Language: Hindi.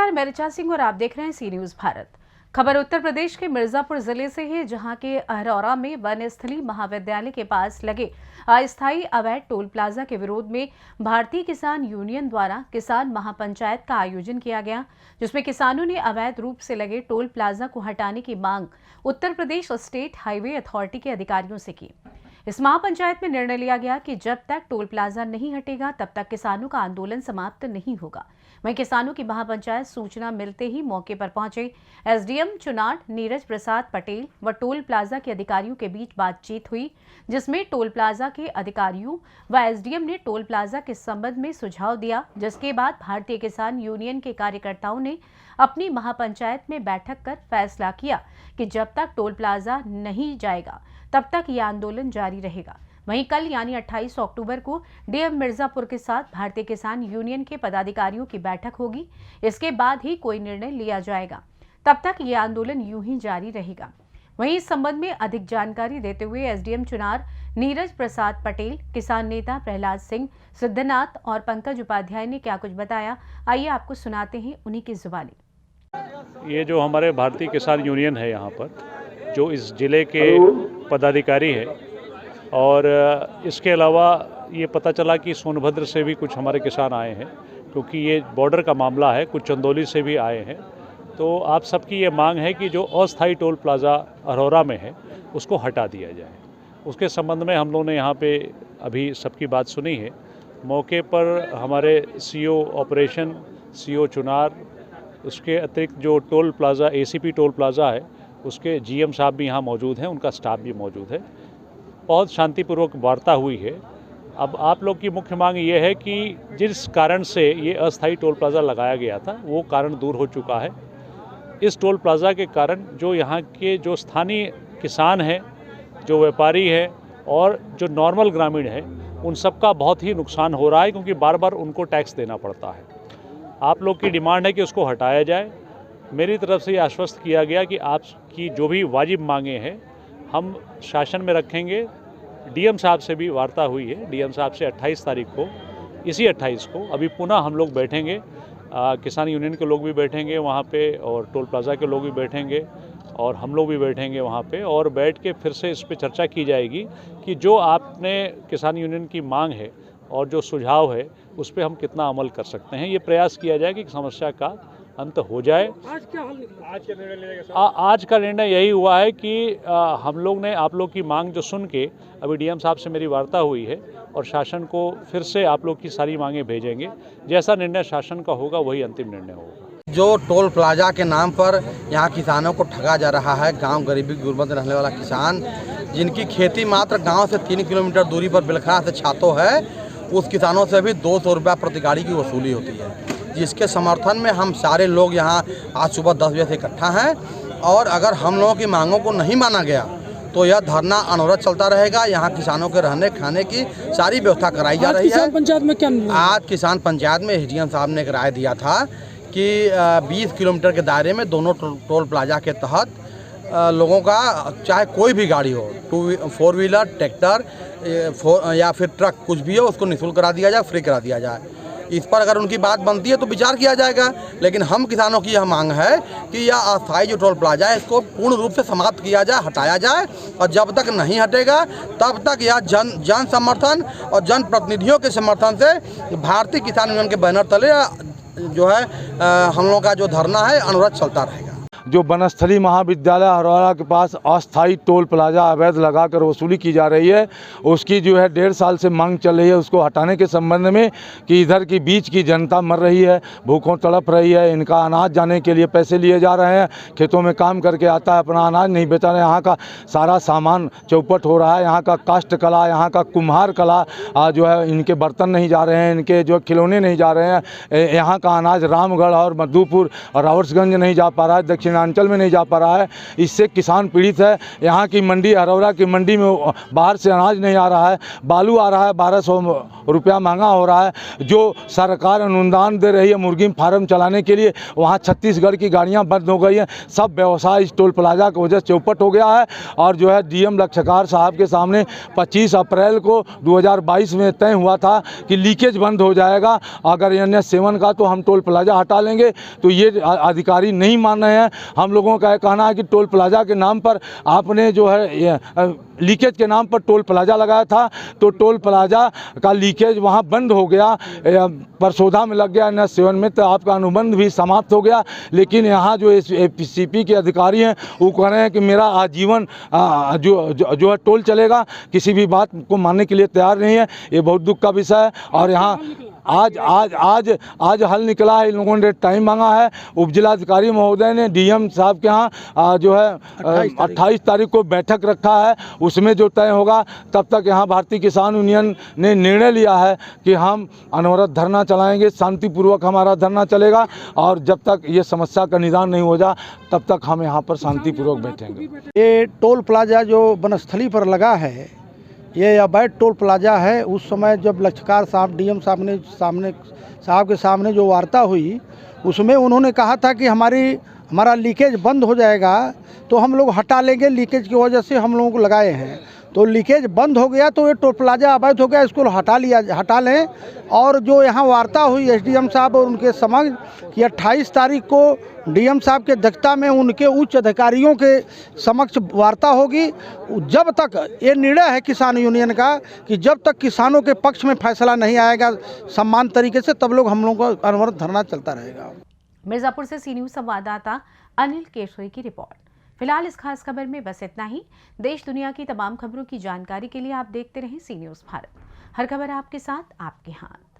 नमस्कार, मैं ऋचा सिंह और आप देख रहे हैं सी न्यूज भारत। खबर उत्तर प्रदेश के मिर्जापुर जिले से है, जहां के अहरौरा में वनस्थली महाविद्यालय के पास लगे अस्थायी अवैध टोल प्लाजा के विरोध में भारतीय किसान यूनियन द्वारा किसान महापंचायत का आयोजन किया गया, जिसमें किसानों ने अवैध रूप से लगे टोल प्लाजा को हटाने की मांग Uttar Pradesh state highway authority के अधिकारियों से की। इस महापंचायत में निर्णय लिया गया कि जब तक टोल प्लाजा नहीं हटेगा तब तक किसानों का आंदोलन समाप्त नहीं होगा। वहीं किसानों की महापंचायत सूचना मिलते ही मौके पर पहुंचे एसडीएम चुनार नीरज प्रसाद पटेल व टोल प्लाजा के अधिकारियों के बीच बातचीत हुई, जिसमें टोल प्लाजा के अधिकारियों व एसडीएम ने टोल प्लाजा के संबंध में सुझाव दिया, जिसके बाद भारतीय किसान यूनियन के कार्यकर्ताओं ने अपनी महापंचायत में बैठक कर फैसला किया कि जब तक टोल प्लाजा नहीं जाएगा तब तक यह आंदोलन जारी रहेगा। वहीं कल यानी 28 अक्टूबर को डीएम मिर्जापुर के साथ भारतीय किसान यूनियन के पदाधिकारियों की बैठक होगी। इसके बाद ही कोई निर्णय लिया जाएगा, तब तक ये आंदोलन यूं ही जारी रहेगा। वहीं इस संबंध में अधिक जानकारी देते हुए एसडीएम चुनार नीरज प्रसाद पटेल, किसान नेता प्रहलाद सिंह, सिद्धनाथ और पंकज उपाध्याय ने क्या कुछ बताया, आइए आपको सुनाते हैं उन्हीं की जुबानी। ये जो हमारे भारतीय किसान यूनियन है यहाँ पर, जो इस जिले के पदाधिकारी है, और इसके अलावा ये पता चला कि सोनभद्र से भी कुछ हमारे किसान आए हैं, क्योंकि ये बॉर्डर का मामला है, कुछ चंदौली से भी आए हैं। तो आप सबकी ये मांग है कि जो अस्थायी टोल प्लाजा अहरौरा में है उसको हटा दिया जाए। उसके संबंध में हम लोग ने यहाँ पे अभी सबकी बात सुनी है। मौके पर हमारे सीओ ऑपरेशन, सीओ चुनार, उसके अतिरिक्त जो toll plaza ACP toll plaza है उसके जीएम साहब भी यहाँ मौजूद हैं, उनका स्टाफ भी मौजूद है। बहुत शांतिपूर्वक वार्ता हुई है। अब आप लोग की मुख्य मांग ये है कि जिस कारण से ये अस्थायी टोल प्लाज़ा लगाया गया था वो कारण दूर हो चुका है। इस टोल प्लाज़ा के कारण जो यहाँ के जो स्थानीय किसान हैं, जो व्यापारी हैं और जो नॉर्मल ग्रामीण हैं, उन सब का बहुत ही नुकसान हो रहा है, क्योंकि बार बार उनको टैक्स देना पड़ता है। आप लोग की डिमांड है कि उसको हटाया जाए। मेरी तरफ से ये आश्वस्त किया गया कि आपकी जो भी वाजिब मांगे हैं हम शासन में रखेंगे। डीएम साहब से भी वार्ता हुई है। डीएम साहब से 28 तारीख को, इसी 28 को अभी पुनः हम लोग बैठेंगे। किसान यूनियन के लोग भी बैठेंगे वहाँ पे, और टोल प्लाज़ा के लोग भी बैठेंगे, और हम लोग भी बैठेंगे वहाँ पे, और बैठ के फिर से इस पर चर्चा की जाएगी कि जो आपने किसान यूनियन की मांग है और जो सुझाव है उस पर हम कितना अमल कर सकते हैं। ये प्रयास किया जाए कि समस्या का अंत हो जाए। आज क्या निर्णय लिया गया? आज का निर्णय यही हुआ है कि हम लोग ने आप लोग की मांग जो सुन के, अभी डीएम साहब से मेरी वार्ता हुई है और शासन को फिर से आप लोग की सारी मांगें भेजेंगे। जैसा निर्णय शासन का होगा वही अंतिम निर्णय होगा। जो टोल प्लाजा के नाम पर यहाँ किसानों को ठगा जा रहा है, गांव गरीबी गुर्बत में रहने वाला किसान, जिनकी खेती मात्र गाँव से 3 किलोमीटर दूरी पर बिलखा से छातो है, उस किसानों से भी 200 रुपया प्रति गाड़ी की वसूली होती है, जिसके समर्थन में हम सारे लोग यहाँ आज सुबह 10 बजे से इकट्ठा हैं। और अगर हम लोगों की मांगों को नहीं माना गया तो यह धरना अनवरत चलता रहेगा। यहाँ किसानों के रहने खाने की सारी व्यवस्था कराई जा रही है। किसान पंचायत में क्या आज किसान पंचायत में एसडीएम साहब ने एक राय दिया था कि 20 किलोमीटर के दायरे में दोनों टोल प्लाजा के तहत लोगों का चाहे कोई भी गाड़ी हो, 4 व्हीलर, ट्रैक्टर या फिर ट्रक, कुछ भी हो, उसको निःशुल्क करा दिया जाए, फ्री करा दिया जाए। इस पर अगर उनकी बात बनती है तो विचार किया जाएगा। लेकिन हम किसानों की यह मांग है कि यह अस्थायी जो टोल प्लाजा है इसको पूर्ण रूप से समाप्त किया जाए, हटाया जाए, और जब तक नहीं हटेगा तब तक यह जन समर्थन और जन प्रतिनिधियों के समर्थन से भारतीय किसान यूनियन के बैनर तले जो है हम लोगों का जो धरना है अनवरत चलता रहेगा। जो वनस्थली महाविद्यालय अहरौरा के पास अस्थायी टोल प्लाजा अवैध लगाकर वसूली की जा रही है, उसकी जो है 1.5 साल से मांग चल रही है उसको हटाने के संबंध में, कि इधर की बीच की जनता मर रही है, भूखों तड़प रही है। इनका अनाज जाने के लिए पैसे लिए जा रहे हैं, खेतों में काम करके आता है, अपना अनाज नहीं बेचा रहे। यहाँ का सारा सामान चौपट हो रहा है। यहाँ का काष्ठ कला, यहाँ का कुम्हार कला जो है, इनके बर्तन नहीं जा रहे हैं, इनके जो खिलौने नहीं जा रहे हैं। यहाँ का अनाज रामगढ़ और मधुपुर और रावर्सगंज नहीं जा पा रहा है, दक्षिण दक्षिणांचल में नहीं जा पा रहा है। इससे किसान पीड़ित है। यहाँ की मंडी हरौरा की मंडी में बाहर से अनाज नहीं आ रहा है, बालू आ रहा है 1200 रुपया महंगा हो रहा है। जो सरकार अनुदान दे रही है मुर्गी फार्म चलाने के लिए, वहाँ छत्तीसगढ़ की गाड़ियाँ बंद हो गई हैं। सब व्यवसाय इस टोल प्लाजा की वजह से चौपट हो गया है। और जो है डीएम लक्षकार साहब के सामने 25 अप्रैल को 2022 में तय हुआ था कि लीकेज बंद हो जाएगा अगर NH7 का, तो हम टोल प्लाजा हटा लेंगे। तो ये अधिकारी नहीं मान रहे हैं। हम लोगों का कहना है कि टोल प्लाजा के नाम पर आपने जो है लीकेज के नाम पर टोल प्लाजा लगाया था, तो टोल प्लाजा का लीकेज वहाँ बंद हो गया, परसोदा में लग गया NH7 में, तो आपका अनुबंध भी समाप्त हो गया। लेकिन यहाँ जो CP के अधिकारी हैं वो कह रहे हैं कि मेरा आजीवन जो है टोल चलेगा, किसी भी बात को मानने के लिए तैयार नहीं है। ये बहुत दुख का विषय है। और यहाँ आज हल निकला है। इन लोगों ने टाइम मांगा है। उपजिलाधिकारी महोदय ने डीएम साहब के यहाँ जो है 28 तारीख को बैठक रखा है। उसमें जो तय होगा, तब तक यहाँ भारतीय किसान यूनियन ने निर्णय लिया है कि हम अनवरत धरना चलाएंगे, शांतिपूर्वक हमारा धरना चलेगा। और जब तक ये समस्या का निदान नहीं हो जा, तब तक हम यहाँ पर शांतिपूर्वक बैठेंगे। ये टोल प्लाजा जो वनस्थली पर लगा है, ये अवैध टोल प्लाजा है। उस समय जब लक्षकार साहब डीएम साहब के सामने जो वार्ता हुई, उसमें उन्होंने कहा था कि हमारा लीकेज बंद हो जाएगा तो हम लोग हटा लेंगे। लीकेज की वजह से हम लोगों को लगाए हैं, तो लीकेज बंद हो गया तो ये टोल प्लाजा अवैध हो गया, इसको हटा लें। और जो यहाँ वार्ता हुई एसडीएम साहब और उनके समक्ष कि 28 तारीख को डीएम साहब के अध्यक्षता में उनके उच्च अधिकारियों के समक्ष वार्ता होगी। जब तक ये निर्णय है किसान यूनियन का कि जब तक किसानों के पक्ष में फैसला नहीं आएगा सम्मान तरीके से, तब लोग हम लोगों का अनवरत धरना चलता रहेगा। मिर्जापुर से सी न्यूज़ संवाददाता अनिल केशरी की रिपोर्ट। फिलहाल इस खास खबर में बस इतना ही। देश दुनिया की तमाम खबरों की जानकारी के लिए आप देखते रहें सी न्यूज़ भारत। हर खबर आपके साथ, आपके हाथ।